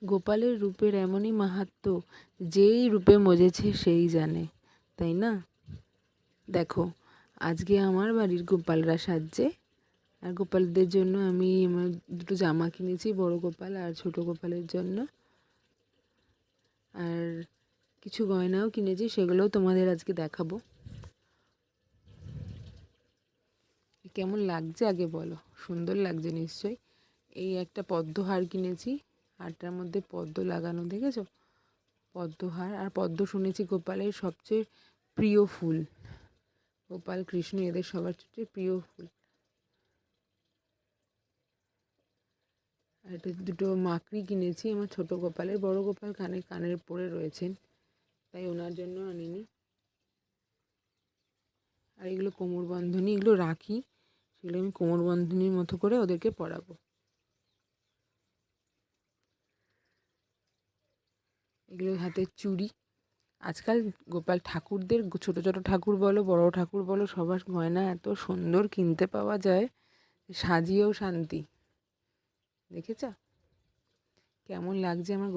গোপালের রূপের এমনই মাহাত্ম্য, যেই রূপে মজেছে সেই জানে, তাই না? দেখো, আজকে আমার বাড়ির গোপালরা সাজছে, আর গোপালদের জন্য আমি আমার দুটো জামা কিনেছি, বড় গোপাল আর ছোট গোপালের জন্য। আর কিছু গয়নাও কিনেছি, সেগুলোও তোমাদের আজকে দেখাবো। কেমন লাগছে আগে বলো? সুন্দর লাগছে নিশ্চয়ই। এই একটা পদ্মহার কিনেছি, হারটার মধ্যে পদ্ম লাগানো, দেখেছো? পদ্মহার। আর পদ্ম শুনেছি গোপালের সবচেয়ে প্রিয় ফুল। গোপাল, কৃষ্ণ এদের সবার সবচেয়ে প্রিয় ফুল। আর এটা দুটো মাকড়ি কিনেছি আমার ছোট গোপালের। বড় গোপাল কানের পরে রয়েছেন, তাই ওনার জন্য আনিনি। আর এগুলো কোমরবন্ধনী, এগুলো রাখি, সেগুলো আমি কোমরবন্ধনীর মতো করে ওদেরকে পরাবো। এগুলো হাতের চুড়ি। আজকাল গোপাল ঠাকুরদের, ছোট ছোট ঠাকুর বলো বড় ঠাকুর বলো, সবার গয়না এত সুন্দর কিনতে পাওয়া যায়, সাজিয়েও শান্তি। দেখেছ কেমন লাগছে আমার